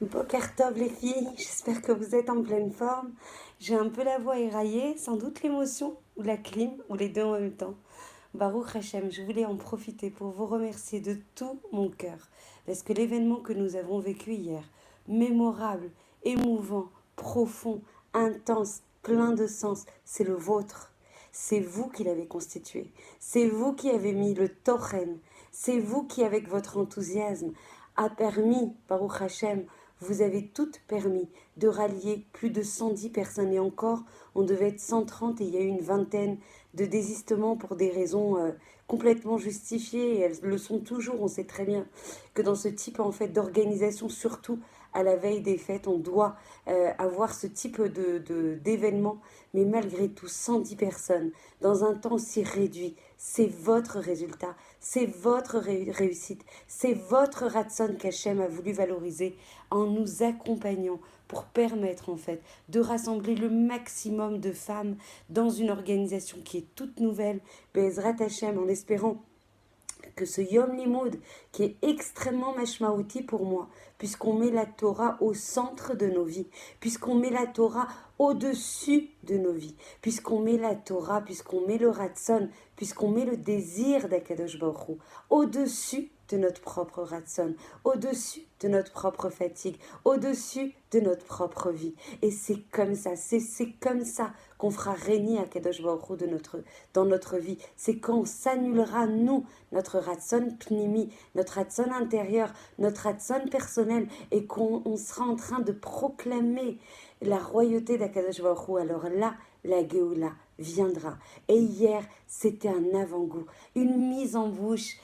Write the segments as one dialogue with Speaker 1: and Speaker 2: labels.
Speaker 1: Boker Tov les filles, j'espère que vous êtes en pleine forme. J'ai un peu la voix éraillée, sans doute l'émotion, ou la clim, ou les deux en même temps. Baruch Hashem, je voulais en profiter pour vous remercier de tout mon cœur, parce que l'événement que nous avons vécu hier, mémorable, émouvant, profond, intense, plein de sens, c'est le vôtre. C'est vous qui l'avez constitué. C'est vous qui avez mis le tochen. C'est vous qui, avec votre enthousiasme, a permis, Baruch Hashem, vous avez toutes permis de rallier plus de 110 personnes. Et encore, on devait être 130 et il y a eu une vingtaine de désistements pour des raisons complètement justifiées. Et elles le sont toujours. On sait très bien que dans ce type en fait d'organisation, surtout à la veille des fêtes, on doit avoir ce type d'événement. Mais malgré tout, 110 personnes dans un temps si réduit, c'est votre résultat, c'est votre réussite, c'est votre ratson qu'Hachem a voulu valoriser en nous accompagnant pour permettre en fait de rassembler le maximum de femmes dans une organisation qui est toute nouvelle, Bezrat Hachem, en espérant que ce Yom Limoud, qui est extrêmement mashmaouti pour moi, puisqu'on met la Torah au centre de nos vies, puisqu'on met la Torah au-dessus de nos vies, puisqu'on met la Torah, puisqu'on met le Ratson, puisqu'on met le désir d'Akadosh Baruch Hu au-dessus de notre propre Ratson, au-dessus de notre propre fatigue, au-dessus de notre propre vie. Et c'est comme ça, c'est comme ça qu'on fera régner Akadosh Baruch Hu dans notre vie. C'est quand on s'annulera, nous, notre ratson pnimi, notre ratson intérieur, notre ratson personnel, et qu'on sera en train de proclamer la royauté d'Akadosh Baruch Hu. Alors là, la Géoula viendra. Et hier, c'était un avant-goût, une mise en bouche,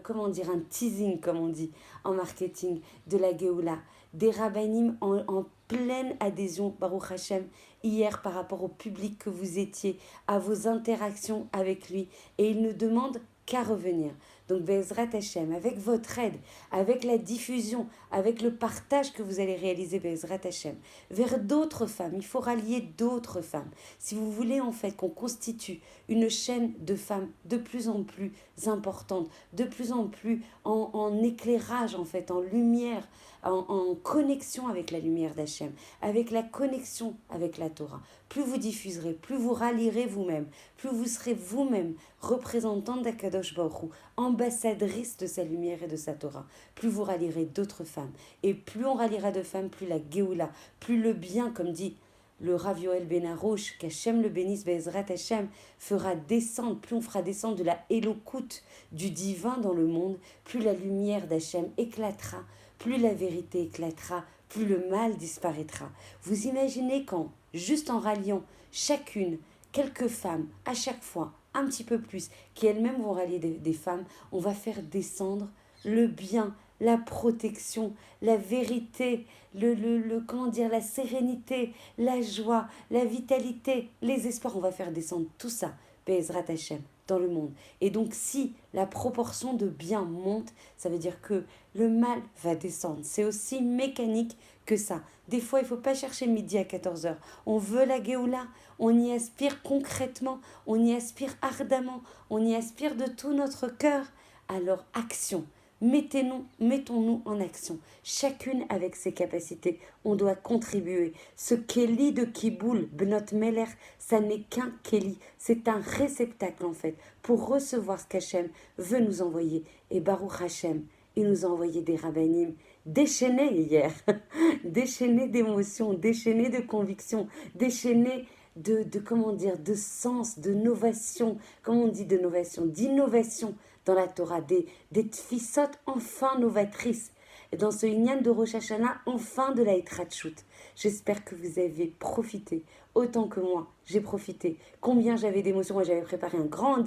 Speaker 1: comment dire, un teasing, comme on dit en marketing, de la Géoula. Des rabbinim en pleine adhésion, Baruch Hashem, hier par rapport au public que vous étiez, à vos interactions avec lui. Et il ne demande qu'à revenir. Donc Bezrat Hashem, avec votre aide, avec la diffusion, avec le partage que vous allez réaliser Bezrat Hashem, vers d'autres femmes, il faut rallier d'autres femmes. Si vous voulez en fait qu'on constitue une chaîne de femmes de plus en plus importante, de plus en plus en éclairage en fait, en lumière, en connexion avec la lumière d'Hachem, avec la connexion avec la Torah. Plus vous diffuserez, plus vous rallierez vous-même, plus vous serez vous-même représentant d'Akadosh Baruch Hu, ambassadrice de sa lumière et de sa Torah, plus vous rallierez d'autres femmes. Et plus on ralliera de femmes, plus la Géoula, plus le bien, comme dit le Rav Yoel Ben Arouche, qu'Hachem le bénisse, Bezrat Hachem, fera descendre, plus on fera descendre de la Elokout, du divin dans le monde, plus la lumière d'Hachem éclatera, plus la vérité éclatera, plus le mal disparaîtra. Vous imaginez quand, juste en ralliant chacune, quelques femmes, à chaque fois, un petit peu plus, qui elles-mêmes vont rallier des femmes, on va faire descendre le bien, la protection, la vérité, comment dire, la sérénité, la joie, la vitalité, les espoirs. On va faire descendre tout ça, Bezrat Hashem, dans le monde. Et donc, si la proportion de bien monte, ça veut dire que le mal va descendre. C'est aussi mécanique que ça. Des fois, il ne faut pas chercher midi à 14 heures. On veut la Géoula, on y aspire concrètement, on y aspire ardemment, on y aspire de tout notre cœur. Alors, action. Mettons-nous en action, chacune avec ses capacités. On doit contribuer. Ce Kéli de Kiboul, Bnot Meler, ça n'est qu'un Kéli. C'est un réceptacle en fait pour recevoir ce qu'Hachem veut nous envoyer. Et Baruch Hachem, il nous a envoyé des rabbinim déchaînés hier, déchaînés d'émotions, déchaînés de convictions, déchaînés comment dire, de sens, de novation, comment on dit de novation, d'innovation dans la Torah, des tfissot enfin novatrices. Et dans ce Inyan de Rosh Hashanah, enfin de la Etratchut. J'espère que vous avez profité, autant que moi, j'ai profité. Combien j'avais d'émotions, moi j'avais préparé des grands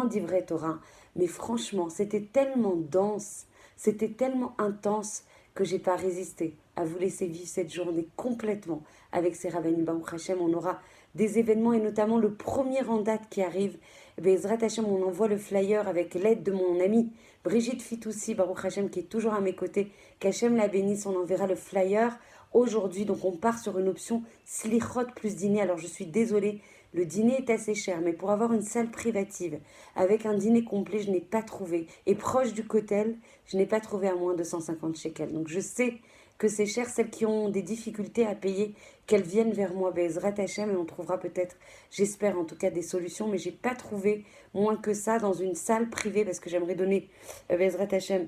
Speaker 1: livrets Torah. Mais franchement, c'était tellement dense, c'était tellement intense que j'ai pas résisté à vous laisser vivre cette journée complètement avec ces Rabbanim Baruch Hashem. On aura des événements et notamment le premier en date qui arrive. Bezrat Hashem, on envoie le flyer avec l'aide de mon amie Brigitte Fitoussi, Baruch Hashem, qui est toujours à mes côtés. Qu'Hachem la bénisse, on enverra le flyer aujourd'hui. Donc on part sur une option slichot plus dîner. Alors je suis désolée, le dîner est assez cher, mais pour avoir une salle privative avec un dîner complet, je n'ai pas trouvé. Et proche du Kotel, je n'ai pas trouvé à moins de 150 shekels. Donc je sais que c'est cher, celles qui ont des difficultés à payer, qu'elles viennent vers moi, Bezrat Hachem, et on trouvera peut-être, j'espère en tout cas, des solutions, mais j'ai pas trouvé moins que ça dans une salle privée, parce que j'aimerais donner, Bezrat Hachem,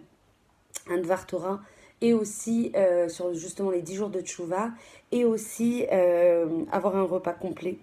Speaker 1: un Dvar Torah, et aussi sur justement les 10 jours de Tchouva, et aussi avoir un repas complet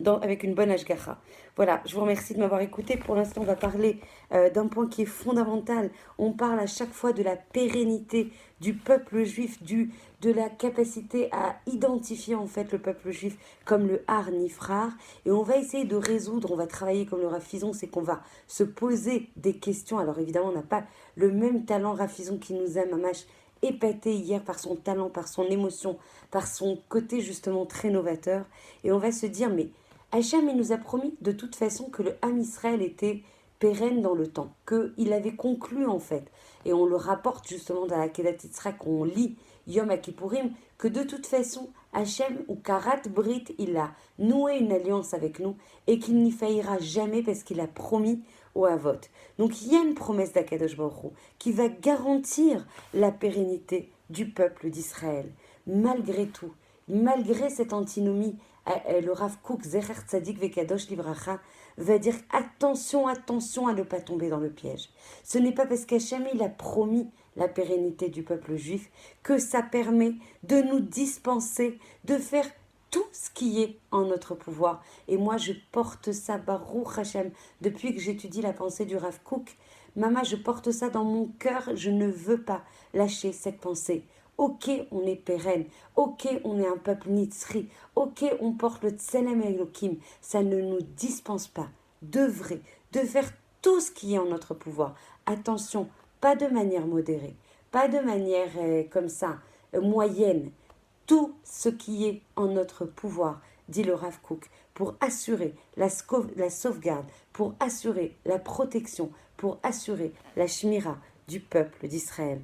Speaker 1: avec une bonne ashgacha. Voilà, je vous remercie de m'avoir écouté. Pour l'instant, on va parler d'un point qui est fondamental. On parle à chaque fois de la pérennité du peuple juif, de la capacité à identifier en fait le peuple juif comme le Har Nifrar. Et on va essayer de résoudre, on va travailler comme le Rafizon, c'est qu'on va se poser des questions. Alors évidemment, on n'a pas le même talent Rafizon qui nous aime, Amash, épaté hier par son talent, par son émotion, par son côté justement très novateur. Et on va se dire, mais Hachem, il nous a promis de toute façon que le Ham Israël était pérenne dans le temps, qu'il avait conclu en fait, et on le rapporte justement dans la Kedat Yitzhak, on lit Yom Kippourim, que de toute façon, Hachem ou Karat Brit, il a noué une alliance avec nous et qu'il n'y faillira jamais parce qu'il a promis au Havot. Donc il y a une promesse d'Akadosh Baruch Hu qui va garantir la pérennité du peuple d'Israël. Malgré tout, malgré cette antinomie, le Rav Kook, Zecher Tzadik Vekadosh Livracha, va dire attention, attention à ne pas tomber dans le piège. Ce n'est pas parce qu'Hachem il a promis la pérennité du peuple juif que ça permet de nous dispenser de faire tout ce qui est en notre pouvoir. Et moi, je porte ça, Baruch Hashem, depuis que j'étudie la pensée du Rav Kook. Maman, je porte ça dans mon cœur, je ne veux pas lâcher cette pensée. Ok, on est pérenne. Ok, on est un peuple nitzri. Ok, on porte le Tselem Elohim. Ça ne nous dispense pas d'œuvrer, de faire tout ce qui est en notre pouvoir. Attention, pas de manière modérée, pas de manière comme ça, moyenne. Tout ce qui est en notre pouvoir, dit le Rav Kook, pour assurer la sauvegarde, pour assurer la protection, pour assurer la shmira du peuple d'Israël.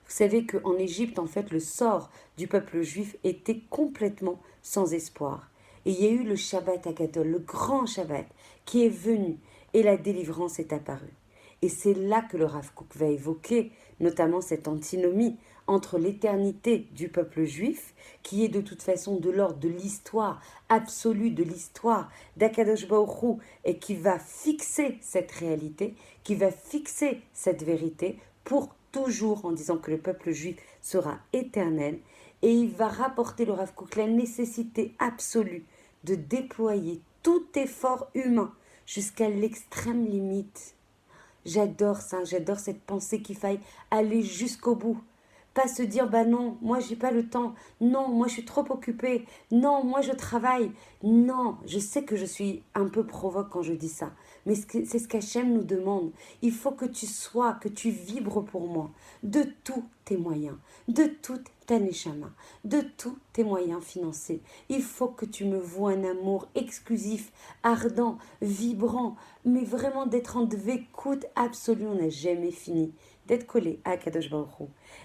Speaker 1: Vous savez qu'en Égypte, en fait, le sort du peuple juif était complètement sans espoir. Et il y a eu le Shabbat Agadol, le grand Shabbat, qui est venu et la délivrance est apparue. Et c'est là que le Rav Kook va évoquer notamment cette antinomie entre l'éternité du peuple juif, qui est de toute façon de l'ordre de l'histoire absolue, de l'histoire d'Akadosh Baruch Hu, et qui va fixer cette réalité, qui va fixer cette vérité pour toujours en disant que le peuple juif sera éternel, et il va rapporter le Rav Kook la nécessité absolue de déployer tout effort humain jusqu'à l'extrême limite. J'adore ça, j'adore cette pensée qu'il faille aller jusqu'au bout. Pas se dire, bah non, moi j'ai pas le temps, non, moi je suis trop occupée, non, moi je travaille. Non, je sais que je suis un peu provoque quand je dis ça, mais c'est ce qu'Hachem nous demande. Il faut que tu sois, que tu vibres pour moi, de tous tes moyens, de toute ta neshama, de tous tes moyens financiers. Il faut que tu me vois un amour exclusif, ardent, vibrant, mais vraiment d'être en écoute absolue. On n'a jamais fini d'être collé à Kadosh Baruch Hu.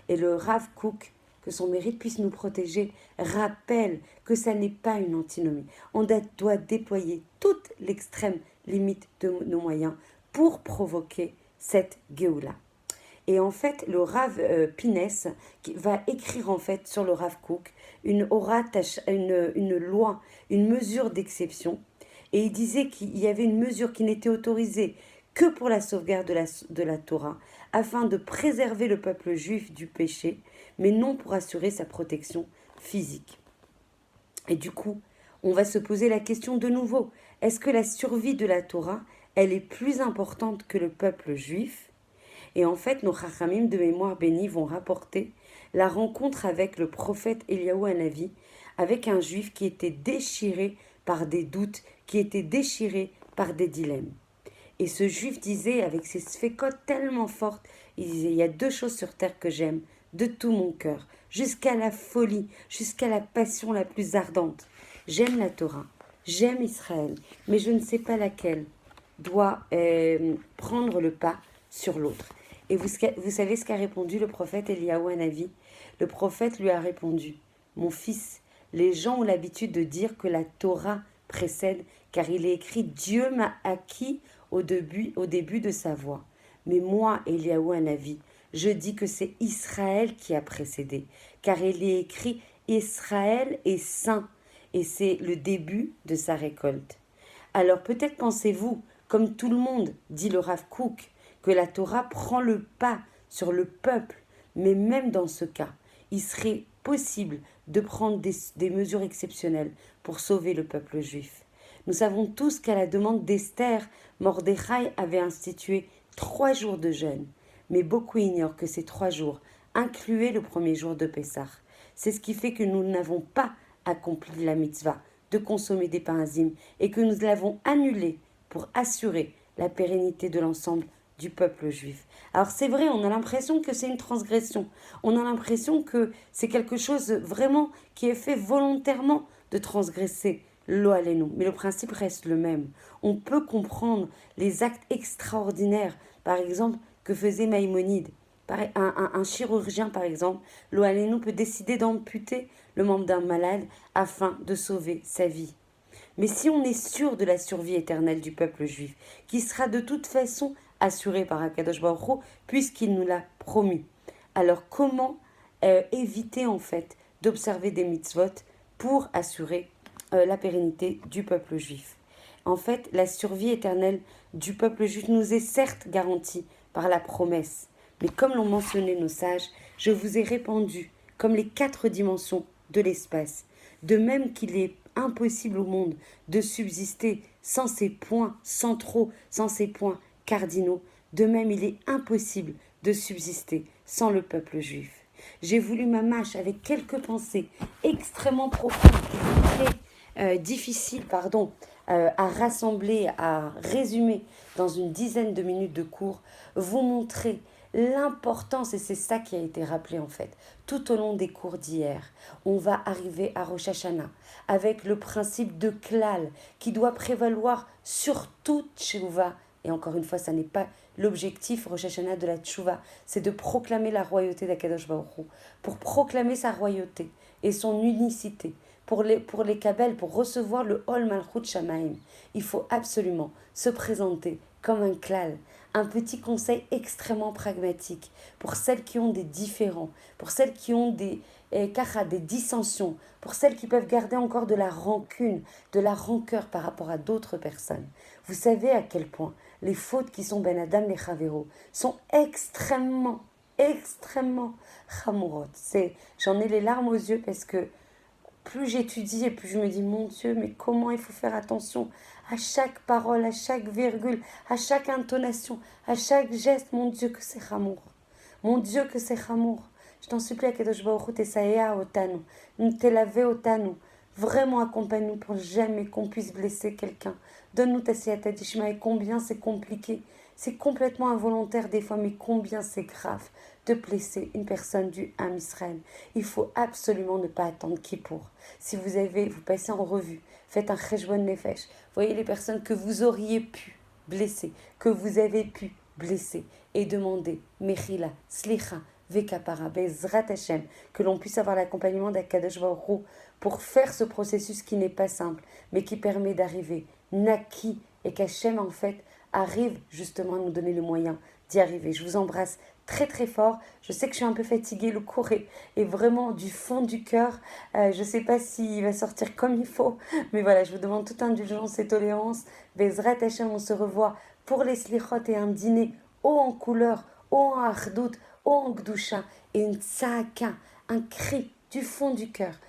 Speaker 1: Et le Rav Kook, que son mérite puisse nous protéger, rappelle que ça n'est pas une antinomie. On doit déployer toute l'extrême limite de nos moyens pour provoquer cette Géoula. Et en fait, le Rav Pines qui va écrire en fait sur le Rav Kook une loi, une mesure d'exception. Et il disait qu'il y avait une mesure qui n'était autorisée que pour la sauvegarde de la Torah, afin de préserver le peuple juif du péché, mais non pour assurer sa protection physique. Et du coup, on va se poser la question de nouveau. Est-ce que la survie de la Torah, elle est plus importante que le peuple juif ? Et en fait, nos Chachamim de mémoire bénie vont rapporter la rencontre avec le prophète Eliyahu Hanavi, avec un juif qui était déchiré par des doutes, qui était déchiré par des dilemmes. Et ce juif disait, avec ses sphécotes tellement fortes, il disait, il y a deux choses sur terre que j'aime, de tout mon cœur, jusqu'à la folie, jusqu'à la passion la plus ardente. J'aime la Torah, j'aime Israël, mais je ne sais pas laquelle doit prendre le pas sur l'autre. Et vous savez ce qu'a répondu le prophète Eliyahu Hanavi ? Le prophète lui a répondu, mon fils, Les gens ont l'habitude de dire que la Torah précède, car il est écrit Dieu m'a acquis au début de sa voix. Mais moi, Eliaou Hanavi, je dis que c'est Israël qui a précédé, car il est écrit Israël est saint, et c'est le début de sa récolte. Alors peut-être pensez-vous, comme tout le monde, dit le Rav Kook, que la Torah prend le pas sur le peuple, mais même dans ce cas, il serait possible de prendre des mesures exceptionnelles pour sauver le peuple juif. Nous savons tous qu'à la demande d'Esther, Mordechai avait institué 3 jours de jeûne, mais beaucoup ignorent que ces 3 jours incluaient le premier jour de Pessah. C'est ce qui fait que nous n'avons pas accompli la mitzvah de consommer des pains azimes et que nous l'avons annulé pour assurer la pérennité de l'ensemble du peuple juif. Alors c'est vrai, on a l'impression que c'est une transgression, on a l'impression que c'est quelque chose vraiment qui est fait volontairement de transgresser lo alenu, mais le principe reste le même. On peut comprendre les actes extraordinaires, par exemple, que faisait Maïmonide. Un chirurgien, par exemple, lo alenu peut décider d'amputer le membre d'un malade afin de sauver sa vie. Mais si on est sûr de la survie éternelle du peuple juif, qui sera de toute façon assurée par Akadosh Baruch Hu, puisqu'il nous l'a promis, alors comment éviter en fait d'observer des mitzvot pour assurer la pérennité du peuple juif? En fait, la survie éternelle du peuple juif nous est certes garantie par la promesse, mais comme l'ont mentionné nos sages, je vous ai répandu comme les 4 dimensions de l'espace, de même qu'il est impossible au monde de subsister sans ces points centraux, sans ces points cardinaux, de même il est impossible de subsister sans le peuple juif. J'ai voulu ma mâche avec quelques pensées extrêmement profondes, difficiles, à rassembler, à résumer dans une dizaine de minutes de cours, vous montrer l'importance, et c'est ça qui a été rappelé en fait, tout au long des cours d'hier. On va arriver à Rosh Hashanah avec le principe de klal qui doit prévaloir sur toute tchouva. Et encore une fois, ça n'est pas l'objectif Rosh Hashanah de la tchouva, c'est de proclamer la royauté d'Akadosh Baruch Hu, pour proclamer sa royauté et son unicité. Pour les Kabel, pour recevoir le Hol Malchut Shamaim, il faut absolument se présenter comme un klal. Un petit conseil extrêmement pragmatique pour celles qui ont des différends, pour celles qui ont des dissensions, pour celles qui peuvent garder encore de la rancune, de la rancœur par rapport à d'autres personnes. Vous savez à quel point les fautes qui sont ben adam les chavero sont extrêmement chamourotes. J'en ai les larmes aux yeux parce que plus j'étudie et plus je me dis, mon Dieu, mais comment il faut faire attention à chaque parole, à chaque virgule, à chaque intonation, à chaque geste. Mon Dieu, que c'est chamour. Mon Dieu, que c'est chamour. Je t'en supplie, Akadosh Baruch Hu, Tesaïa Otanu, Telave Otanu. Vraiment accompagne-nous pour jamais qu'on puisse blesser quelqu'un. Donne-nous ta siyata dishma et combien c'est compliqué. C'est complètement involontaire des fois, mais combien c'est grave de blesser une personne du Ham Israël. Il faut absolument ne pas attendre Kippour. Si vous passez en revue, faites un cheshbon nefesh. Voyez les personnes que vous auriez pu blesser, que vous avez pu blesser, et demandez Mechila, Slicha, Vekapara, Bezrat Hashem, que l'on puisse avoir l'accompagnement d'Akadosh Baruch Hu pour faire ce processus qui n'est pas simple, mais qui permet d'arriver Naki, et qu'Hachem en fait arrive justement à nous donner le moyen d'y arriver. Je vous embrasse très très fort. Je sais que je suis un peu fatiguée, le cours est vraiment du fond du cœur. Je ne sais pas s'il va sortir comme il faut, mais voilà, je vous demande toute indulgence et tolérance. Bezrat Hashem, on se revoit pour les slichot et un dîner haut en couleur, haut en achdout, haut en gdusha, et une tsaaka, un cri du fond du cœur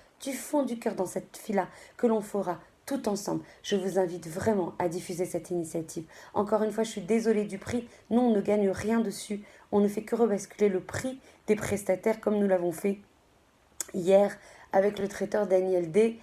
Speaker 1: dans cette fila que l'on fera tout ensemble. Je vous invite vraiment à diffuser cette initiative. Encore une fois, je suis désolée du prix. Nous, on ne gagne rien dessus. On ne fait que rebasculer le prix des prestataires comme nous l'avons fait hier avec le traiteur Daniel D.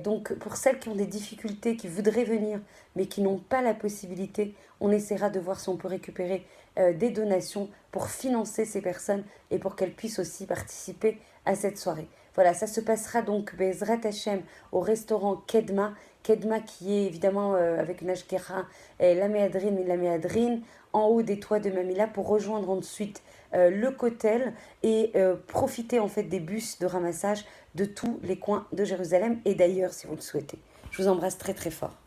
Speaker 1: Donc, pour celles qui ont des difficultés, qui voudraient venir, mais qui n'ont pas la possibilité, on essaiera de voir si on peut récupérer des donations pour financer ces personnes et pour qu'elles puissent aussi participer à cette soirée. Voilà, ça se passera donc Bezrat Hashem au restaurant Kedma Kedma qui est évidemment avec une Ashkera, et la Méadrine, en haut des toits de Mamila pour rejoindre ensuite le Kotel et profiter en fait des bus de ramassage de tous les coins de Jérusalem et d'ailleurs si vous le souhaitez. Je vous embrasse très très fort.